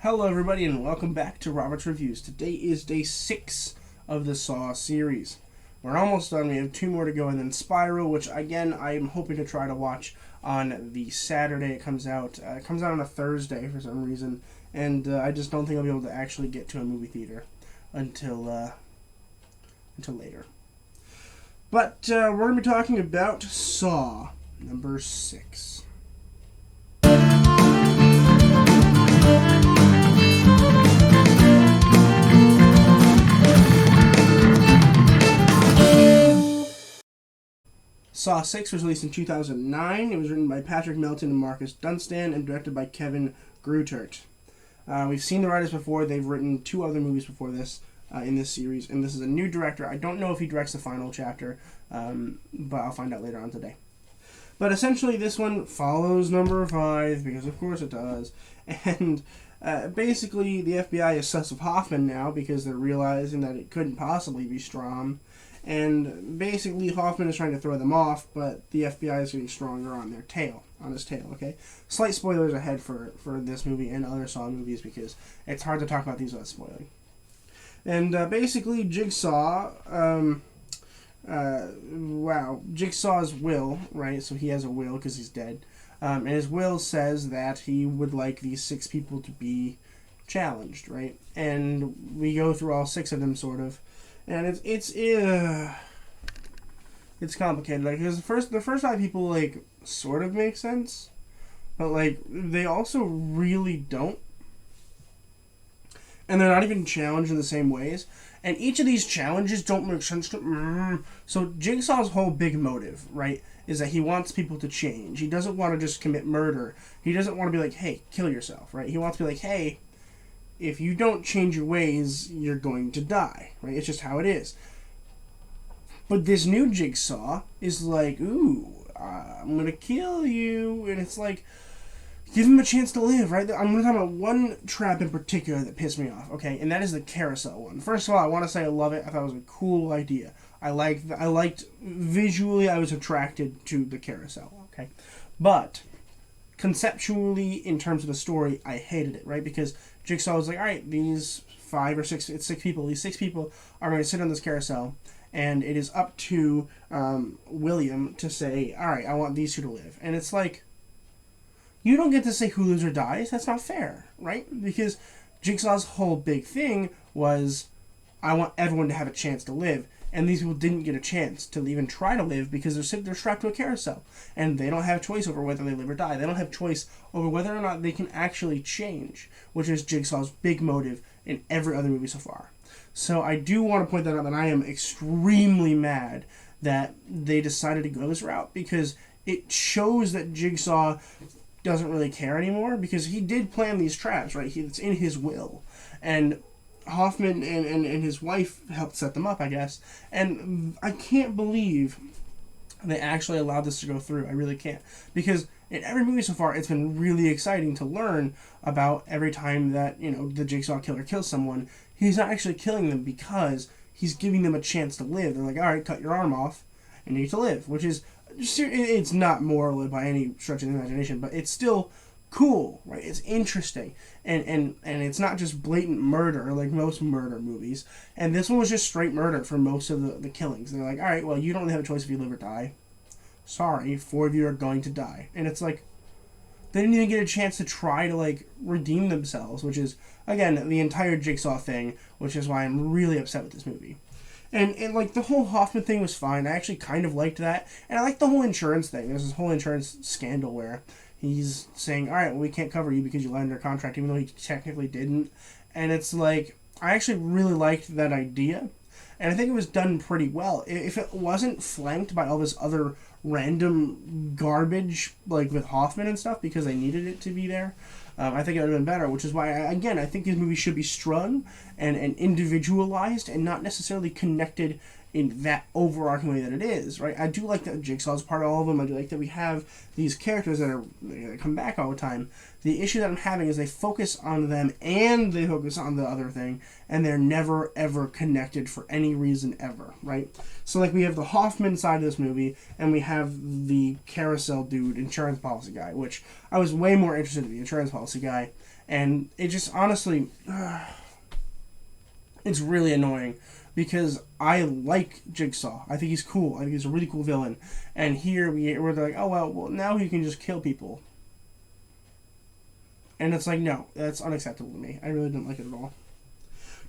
Hello everybody and welcome back to Robert's Reviews. Today is day 6 of the Saw series. We're almost done. We have 2 more to go, and then Spiral, which again I'm hoping to try to watch on the Saturday it comes out. It comes out on a Thursday for some reason, and I just don't think I'll be able to actually get to a movie theater until later. But we're going to be talking about Saw number 6. Saw 6 was released in 2009. It was written by Patrick Melton and Marcus Dunstan and directed by Kevin Greutert. We've seen the writers before. They've written 2 other movies before this in this series, and this is a new director. I don't know if he directs the final chapter, but I'll find out later on today. But essentially, this one follows number 5, because of course it does, and basically the FBI is sus of Hoffman now because they're realizing that it couldn't possibly be Strahm. And basically, Hoffman is trying to throw them off, but the FBI is getting stronger on his tail, okay? Slight spoilers ahead for this movie and other Saw movies, because it's hard to talk about these without spoiling. And basically, Jigsaw's will, right? So he has a will because he's dead. And his will says that he would like these 6 people to be challenged, right? And we go through all 6 of them, sort of. And it's complicated, like, because the first 5 people, like, sort of make sense, but, like, they also really don't, and they're not even challenged in the same ways, and each of these challenges don't make sense to So Jigsaw's whole big motive, right, is that he wants people to change. He doesn't want to just commit murder. He doesn't want to be like, hey, kill yourself, right? He wants to be like, hey, if you don't change your ways, you're going to die, right? It's just how it is. But this new Jigsaw is like, ooh, I'm going to kill you. And it's like, give him a chance to live, right? I'm going to talk about one trap in particular that pissed me off, okay? And that is the carousel one. First of all, I want to say I love it. I thought it was a cool idea. I liked visually, I was attracted to the carousel, okay? But conceptually, in terms of the story, I hated it, right? Because Jigsaw was like, all right, these 5 or 6, it's 6 people. These 6 people are going to sit on this carousel, and it is up to William to say, all right, I want these 2 to live. And it's like, you don't get to say who lives or dies. That's not fair, right? Because Jigsaw's whole big thing was, I want everyone to have a chance to live. And these people didn't get a chance to even try to live because they're strapped to a carousel. And they don't have choice over whether they live or die. They don't have choice over whether or not they can actually change, which is Jigsaw's big motive in every other movie so far. So I do want to point that out, that I am extremely mad that they decided to go this route, because it shows that Jigsaw doesn't really care anymore, because he did plan these traps, right? It's in his will. And Hoffman and his wife helped set them up, I guess. And I can't believe they actually allowed this to go through. I really can't. Because in every movie so far, it's been really exciting to learn about every time that, the Jigsaw killer kills someone, he's not actually killing them because he's giving them a chance to live. They're like, all right, cut your arm off and you need to live. Which is, it's not moral by any stretch of the imagination, but it's still cool, right? It's interesting, and it's not just blatant murder like most murder movies. And this one was just straight murder for most of the killings. They're like, all right, well, you don't have a choice if you live or die. Sorry, 4 of you are going to die. And it's like, they didn't even get a chance to try to, like, redeem themselves, which is, again, the entire Jigsaw thing, which is why I'm really upset with this movie. And like, the whole Hoffman thing was fine. I actually kind of liked that. And I liked the whole insurance thing. There's this whole insurance scandal where he's saying, all right, well, we can't cover you because you lied under contract, even though he technically didn't. And it's like, I actually really liked that idea. And I think it was done pretty well. If it wasn't flanked by all this other random garbage, like with Hoffman and stuff, because they needed it to be there, I think it would have been better, which is why, I think these movies should be strung and individualized and not necessarily connected in that overarching way that it is, right? I do like that Jigsaw's part of all of them. I do like that we have these characters that come back all the time. The issue that I'm having is they focus on them and they focus on the other thing, and they're never, ever connected for any reason ever, right? So, like, we have the Hoffman side of this movie, and we have the carousel dude, insurance policy guy, which I was way more interested in the insurance policy guy. And it just honestly, it's really annoying because I like Jigsaw. I think he's cool. I think he's a really cool villain. And here we're like, oh well, now he can just kill people. And it's like, no, that's unacceptable to me. I really didn't like it at all.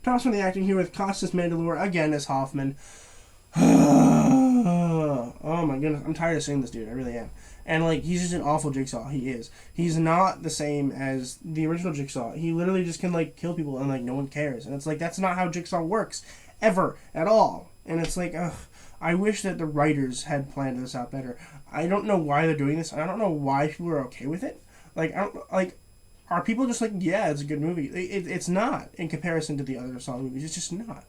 Tops from the acting here with Costas Mandylor again as Hoffman. Oh my goodness, I'm tired of seeing this dude. I really am. And like, he's just an awful Jigsaw. He is. He's not the same as the original Jigsaw. He literally just can like kill people and like no one cares. And it's like, that's not how Jigsaw works ever at all. And it's like, ugh, I wish that the writers had planned this out better. I don't know why they're doing this. I don't know why people are okay with it. Like, I don't like. Are people just like, yeah, it's a good movie? It's not in comparison to the other Saw movies. It's just not.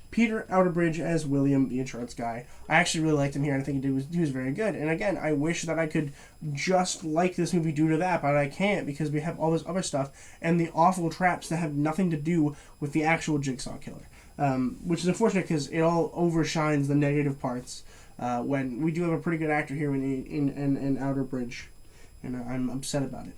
Peter Outerbridge as William, the insurance guy. I actually really liked him here, and I think he was very good. And again, I wish that I could just like this movie due to that, but I can't because we have all this other stuff and the awful traps that have nothing to do with the actual Jigsaw killer. Which is unfortunate because it all overshines the negative parts when we do have a pretty good actor here in Outerbridge, and I'm upset about it.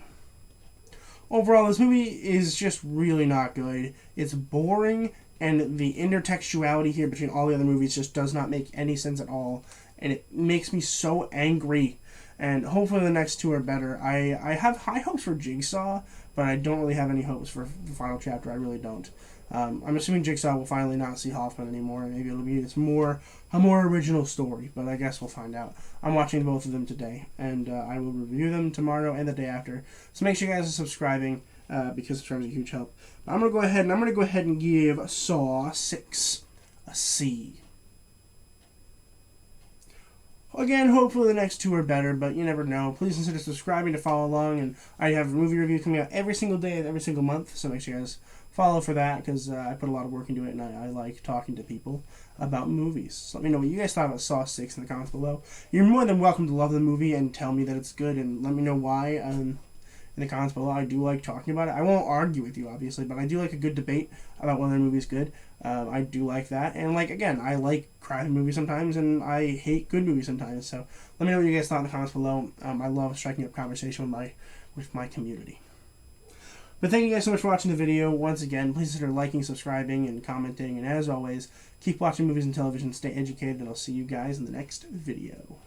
Overall, this movie is just really not good. It's boring, and the intertextuality here between all the other movies just does not make any sense at all, and it makes me so angry. And hopefully the next two are better. I have high hopes for Jigsaw, but I don't really have any hopes for the final chapter. I really don't. I'm assuming Jigsaw will finally not see Hoffman anymore, and maybe it'll be a more original story, but I guess we'll find out. I'm watching both of them today, and I will review them tomorrow and the day after. So make sure you guys are subscribing, because subscribing is a huge help. But I'm gonna go ahead and give Saw 6 a C. Again, hopefully the next two are better, but you never know. Please consider subscribing to follow along, and I have a movie review coming out every single day and every single month, so make sure you guys follow for that, because I put a lot of work into it, and I like talking to people about movies. So let me know what you guys thought about Saw 6 in the comments below. You're more than welcome to love the movie and tell me that it's good, and let me know why in the comments below. I do like talking about it. I won't argue with you, obviously, but I do like a good debate about whether a movie is good. I do like that. And, like, again, I like crappy movies sometimes, and I hate good movies sometimes. So let me know what you guys thought in the comments below. I love striking up conversation with my community. But thank you guys so much for watching the video. Once again, please consider liking, subscribing, and commenting. And as always, keep watching movies and television, stay educated, and I'll see you guys in the next video.